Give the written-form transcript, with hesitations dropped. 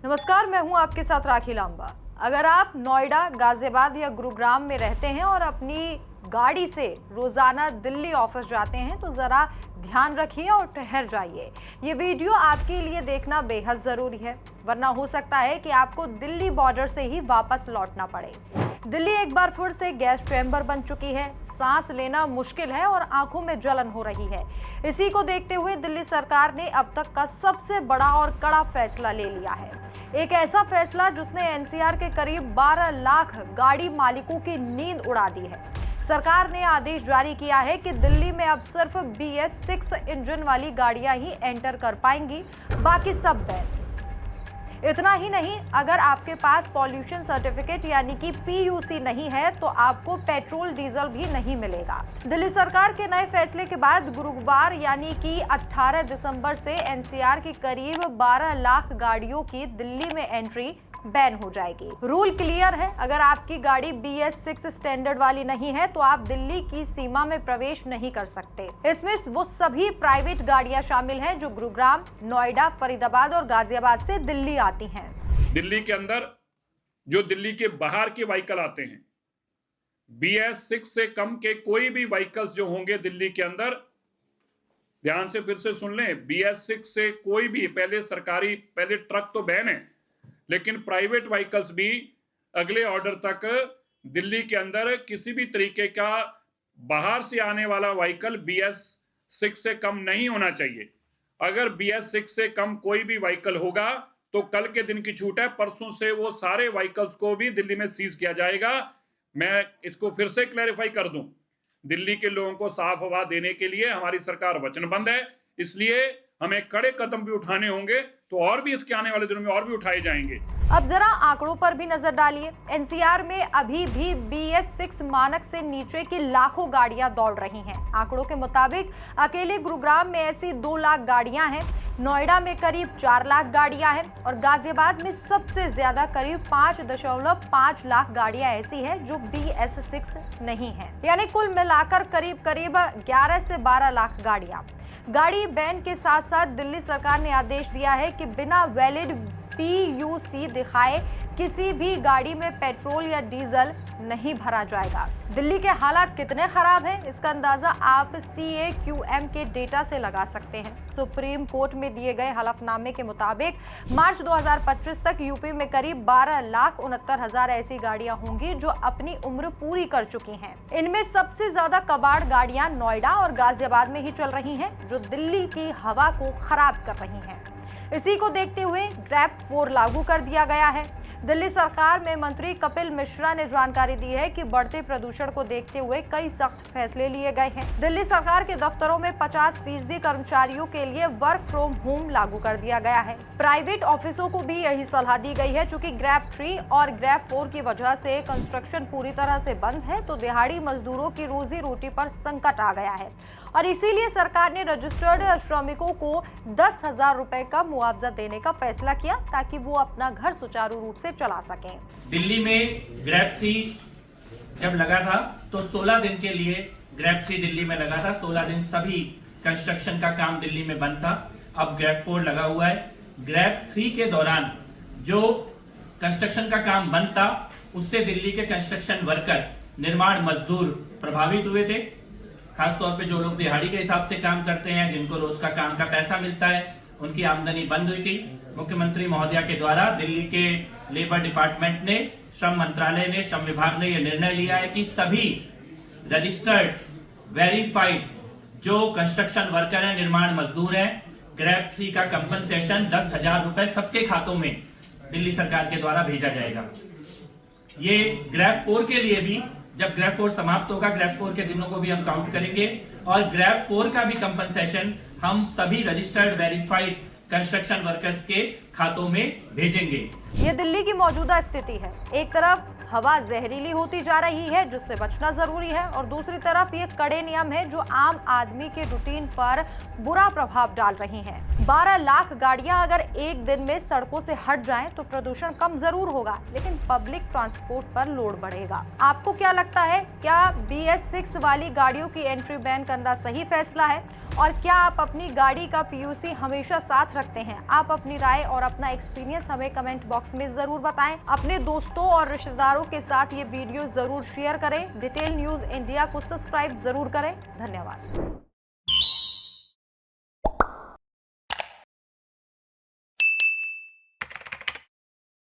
नमस्कार, मैं हूं आपके साथ राखी लांबा। अगर आप नोएडा, गाजियाबाद या गुरुग्राम में रहते हैं और अपनी गाड़ी से रोजाना दिल्ली ऑफिस जाते हैं तो जरा ध्यान रखिए और ठहर जाइए। ये वीडियो आपके लिए देखना बेहद जरूरी है, वरना हो सकता है कि आपको दिल्ली बॉर्डर से ही वापस लौटना पड़े। दिल्ली एक बार फिर से गैस चैम्बर बन चुकी है, सांस लेना मुश्किल है और आंखों में जलन हो रही है। इसी को देखते हुए दिल्ली सरकार ने अब तक का सबसे बड़ा और कड़ा फैसला ले लिया है। एक ऐसा फैसला जिसने एनसीआर के करीब 12 लाख गाड़ी मालिकों की नींद उड़ा दी है। सरकार ने आदेश जारी किया है कि दिल्ली में अब सिर्फ BS6 इंजन वाली गाड़ियां ही एंटर कर पाएंगी, बाकी सब बैन। इतना ही नहीं, अगर आपके पास पॉल्यूशन सर्टिफिकेट यानी कि PUC नहीं है तो आपको पेट्रोल डीजल भी नहीं मिलेगा। दिल्ली सरकार के नए फैसले के बाद गुरुवार यानी कि 18 दिसंबर से एनसीआर की करीब 12 लाख गाड़ियों की दिल्ली में एंट्री बैन हो जाएगी। रूल क्लियर है, अगर आपकी गाड़ी BS6 स्टैंडर्ड वाली नहीं है तो आप दिल्ली की सीमा में प्रवेश नहीं कर सकते। इसमें वो सभी प्राइवेट गाड़ियां शामिल हैं जो गुरुग्राम, नोएडा, फरीदाबाद और गाजियाबाद से दिल्ली आती हैं। दिल्ली के अंदर जो दिल्ली के बाहर के व्हीकल आते हैं, BS6 से कम के कोई भी व्हीकल्स जो होंगे दिल्ली के अंदर, ध्यान से फिर से सुन लें, BS6 से कोई भी, पहले ट्रक तो बैन है, लेकिन प्राइवेट व्हीकल्स भी अगले ऑर्डर तक दिल्ली के अंदर किसी भी तरीके का बाहर से आने वाला व्हीकल BS6 से कम नहीं होना चाहिए। अगर BS6 से कम कोई भी व्हीकल होगा तो कल के दिन की छूट है, परसों से वो सारे व्हीकल्स को भी दिल्ली में सीज किया जाएगा। मैं इसको फिर से क्लैरिफाई कर दूं, दिल्ली के लोगों को साफ हवा देने के लिए हमारी सरकार वचनबद्ध है, इसलिए हमें कड़े कदम भी उठाने होंगे, तो और भी इसके आने वाले दिनों में और भी उठाए जाएंगे। अब जरा आंकड़ों पर भी नजर डालिए। एनसीआर में अभी भी BS6 मानक से नीचे की लाखों गाड़ियां दौड़ रही हैं। आंकड़ों के मुताबिक अकेले गुरुग्राम में ऐसी 2 लाख गाड़ियां हैं, नोएडा में करीब 4 लाख गाड़ियां हैं और गाजियाबाद में सबसे ज्यादा करीब 5.5 लाख गाड़ियां ऐसी हैं जो BS6 नहीं है। यानी कुल मिलाकर करीब 11 से 12 लाख गाड़ियां। गाड़ी बैन के साथ साथ दिल्ली सरकार ने आदेश दिया है कि बिना वैलिड PUC दिखाए किसी भी गाड़ी में पेट्रोल या डीजल नहीं भरा जाएगा। दिल्ली के हालात कितने खराब हैं, इसका अंदाजा आप CAQM के डेटा से लगा सकते हैं। सुप्रीम कोर्ट में दिए गए हलफनामे के मुताबिक मार्च 2025 तक यूपी में करीब 12,69,000 ऐसी गाड़ियां होंगी जो अपनी उम्र पूरी कर चुकी हैं। इनमें सबसे ज्यादा कबाड़ गाड़ियां नोएडा और गाजियाबाद में ही चल रही हैं, जो दिल्ली की हवा को खराब कर रही हैं। इसी को देखते हुए ग्रैप 4 लागू कर दिया गया है। दिल्ली सरकार में मंत्री कपिल मिश्रा ने जानकारी दी है कि बढ़ते प्रदूषण को देखते हुए कई सख्त फैसले लिए गए हैं। दिल्ली सरकार के दफ्तरों में 50% कर्मचारियों के लिए वर्क फ्रॉम होम लागू कर दिया गया है। प्राइवेट ऑफिसों को भी यही सलाह दी गई है। चूंकि ग्रैप 3 और ग्रैप 4 की वजह से कंस्ट्रक्शन पूरी तरह से बंद है तो दिहाड़ी मजदूरों की रोजी रोटी पर संकट आ गया है और इसीलिए सरकार ने रजिस्टर्ड श्रमिकों को 10,000 रुपए का मुआवजा देने का फैसला किया ताकि वो अपना घर सुचारू रूप से चला सकें। दिल्ली में ग्रैप 3 जब लगा था तो 16 दिन के लिए ग्रैप 3 दिल्ली में लगा था। 16 दिन सभी कंस्ट्रक्शन का काम दिल्ली में बंद था। अब ग्रैप 4 लगा हुआ है। ग्रैप 3 के दौरान जो कंस्ट्रक्शन का काम बंद था उससे दिल्ली के कंस्ट्रक्शन वर्कर, निर्माण मजदूर प्रभावित हुए थे। खासतौर पे जो लोग दिहाड़ी के हिसाब से काम करते हैं, जिनको रोज का काम का पैसा मिलता है, उनकी आमदनी बंद हुई थी। मुख्यमंत्री महोदया के द्वारा दिल्ली के लेबर डिपार्टमेंट ने, श्रम मंत्रालय ने, श्रम विभाग ने यह निर्णय लिया है कि सभी रजिस्टर्ड वेरीफाइड जो कंस्ट्रक्शन वर्कर हैं, निर्माण मजदूर हैं, ग्रैप 3 का कंपनसेशन 10,000 रुपए सबके खातों में दिल्ली सरकार के द्वारा भेजा जाएगा। ये ग्रैप 4 के लिए भी, जब ग्रैप 4 समाप्त होगा, ग्रैप 4 के दिनों को भी हम काउंट करेंगे और ग्रैप 4 का भी कंपनसेशन हम सभी रजिस्टर्ड वेरीफाइड कंस्ट्रक्शन वर्कर्स के खातों में भेजेंगे। ये दिल्ली की मौजूदा स्थिति है। एक तरफ हवा जहरीली होती जा रही है, जिससे बचना जरूरी है, और दूसरी तरफ ये कड़े नियम है जो आम आदमी के रूटीन पर बुरा प्रभाव डाल रही हैं। 12 लाख गाड़ियां अगर एक दिन में सड़कों से हट जाएं तो प्रदूषण कम जरूर होगा, लेकिन पब्लिक ट्रांसपोर्ट पर लोड बढ़ेगा। आपको क्या लगता है, क्या BS6 वाली गाड़ियों की एंट्री बैन करना सही फैसला है? और क्या आप अपनी गाड़ी का PUC हमेशा साथ रखते हैं? आप अपनी राय और अपना एक्सपीरियंस हमें कमेंट बॉक्स में जरूर बताएं। अपने दोस्तों और रिश्तेदारों के साथ ये वीडियो जरूर शेयर करें। डिटेल न्यूज इंडिया को सब्सक्राइब जरूर करें। धन्यवाद।